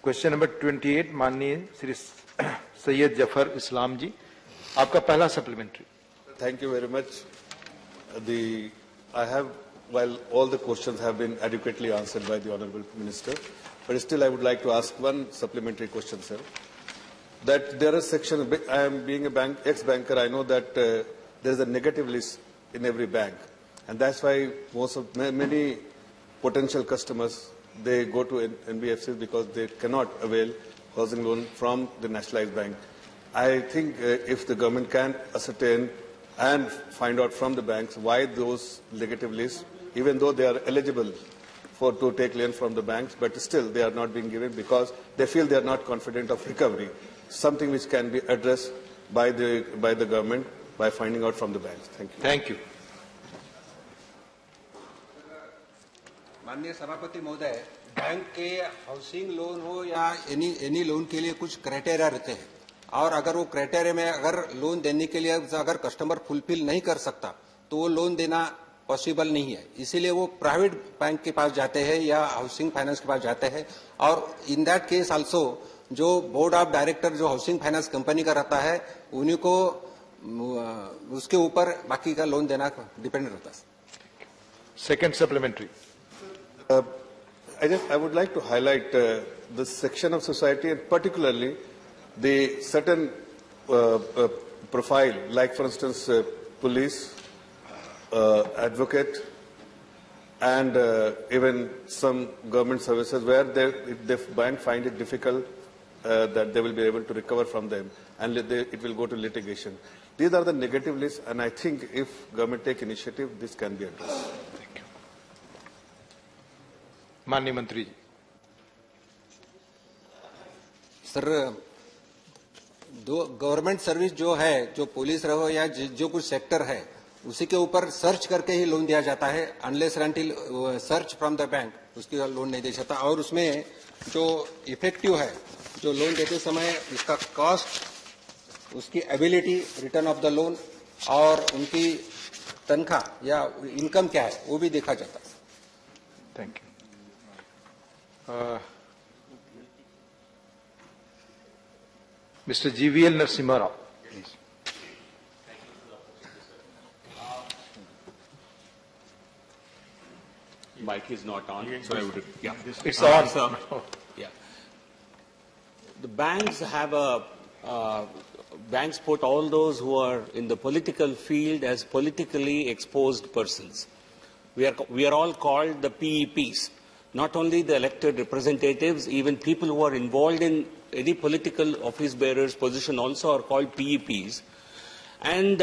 Question number 28 माननीय श्री सैयद जफर इस्लाम जी, आपका पहला supplementary. Thank you very much. I have, while all the questions have been adequately answered by the Honourable Minister, but still I would like to ask one supplementary question, sir. That there is section, I am being a ex-banker, I know that there is a negative list in every bank. And that's why many potential customers, they go to NBFCs because they cannot avail housing loan from the nationalized bank. I think if the government can ascertain and find out from the banks why those negative lists, even though they are eligible to take loan from the banks, but still they are not being given because they feel they are not confident of recovery, something which can be addressed by the government by finding out from the banks. Thank you. Thank you. माननीय सभापति महोदय, bank के housing loan हो या any loan के लिए कुछ criteria रहते हैं, और अगर वो क्राइटेरिया में अगर लोन देने के लिए अगर कस्टमर फुलफिल नहीं कर सकता तो वो लोन देना पॉसिबल नहीं है। इसीलिए वो प्राइवेट बैंक के पास जाते हैं या हाउसिंग फाइनेंस के पास जाते हैं, और इन दैट केस आल्सो जो बोर्ड ऑफ डायरेक्टर जो हाउसिंग फाइनेंस कंपनी का रहता है उन्हीं को उसके ऊपर बाकी का लोन देना डिपेंड रहता है। Second supplementary. I would like to highlight the section of society, and particularly the certain profile, like for instance police, advocate, and even some government services where the bank find it difficult that they will be able to recover from them, and it will go to litigation. These are the negative lists, and I think if government take initiative, this can be addressed. माननीय मंत्री जी। Sir, government service जो है, जो police रहो या जो कुछ sector है, उसी के ऊपर सर्च करके ही लोन दिया जाता है। Unless until search from the bank उसकी लोन नहीं दे सकता। और उसमें जो इफेक्टिव है, जो लोन देते समय उसका कॉस्ट, उसकी ability, return of the loan और उनकी तनख्वाह या इनकम क्या है वो भी देखा जाता है। Thank you. Mr. GVL Narasimha Rao, please. Mic is not on, so I would. Yeah, It's on. So, yeah. The banks have banks put all those who are in the political field as politically exposed persons. We are all called the PEPs. Not only the elected representatives, even people who are involved in any political office bearers position also are called PEPs. And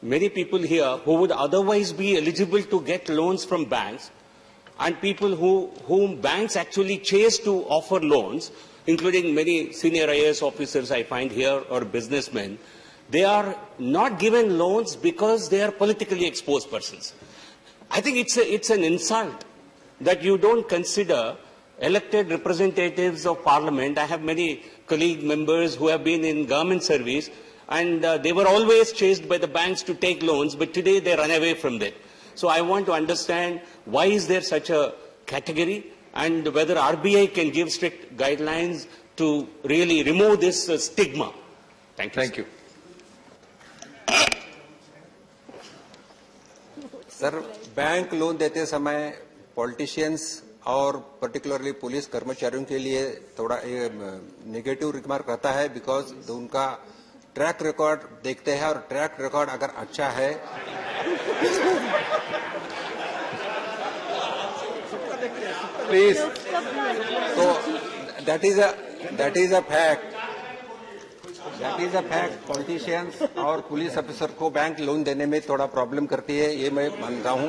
many people here who would otherwise be eligible to get loans from banks, and people whom banks actually chase to offer loans, including many senior IAS officers I find here or businessmen, they are not given loans because they are politically exposed persons. I think it's an insult that you don't consider elected representatives of parliament. I have many colleague members who have been in government service, and they were always chased by the banks to take loans, but today they run away from that. So I want to understand why is there such a category, and whether RBI can give strict guidelines to really remove this stigma. Thank you. Thank you. Sir, bank loan देते समय politicians और particularly police कर्मचारियों के लिए थोड़ा negative remark रहता है, because उनका ट्रैक रिकॉर्ड देखते हैं, और ट्रैक रिकॉर्ड अगर अच्छा है प्लीज, तो that is a fact. Politicians और पुलिस ऑफिसर को बैंक लोन देने में थोड़ा प्रॉब्लम करती है, ये मैं मानता हूं,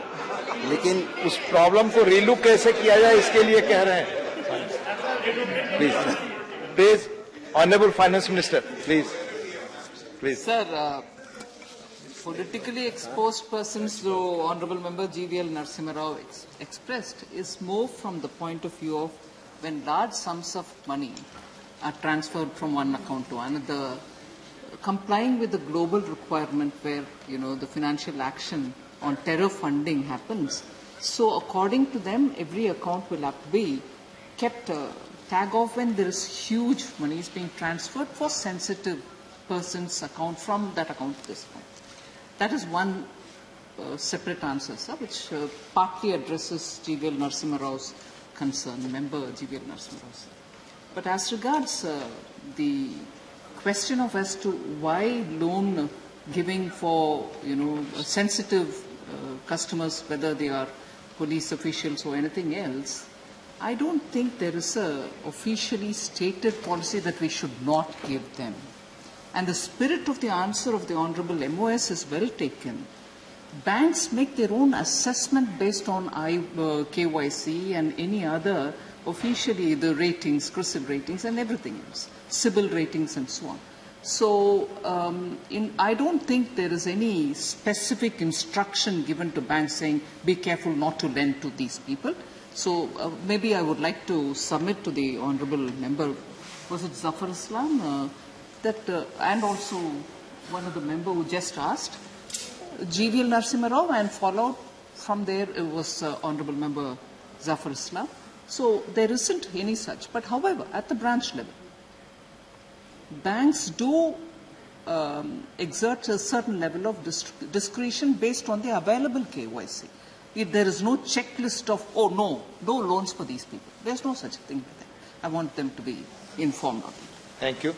लेकिन उस प्रॉब्लम को रिलू कैसे किया जाए इसके लिए कह रहे हैं। Please honourable finance minister, please sir, politically exposed persons, so Honorable Member GVL Narasimha Rao expressed, is more from the point of view of when large sums of money are transferred from one account to another, complying with the global requirement where, the financial action on terror funding happens. So according to them, every account will have to be kept tag off when there is huge money is being transferred for sensitive person's account from that account to this one. That is one separate answer, sir, which partly addresses GVL Narasimha Rao's concern, member GVL Narasimha Rao, sir. But as regards the question of as to why loan giving for, sensitive customers, whether they are police officials or anything else, I don't think there is a officially stated policy that we should not give them. And the spirit of the answer of the Honorable MOS is well taken. Banks make their own assessment based on KYC and any other officially the ratings, CRISIL ratings and everything else, CIBIL ratings and so on. So I don't think there is any specific instruction given to banks saying be careful not to lend to these people. So maybe I would like to submit to the Honourable Member, was it Zafar Islam, that and also one of the member who just asked, GVL Narasimha Rao, and followed from there it was Honourable Member Zafar Islam. So there isn't any such. But however, at the branch level, banks do exert a certain level of discretion based on the available KYC. If there is no checklist of, no loans for these people. There's no such thing for them. I want them to be informed of it. Thank you.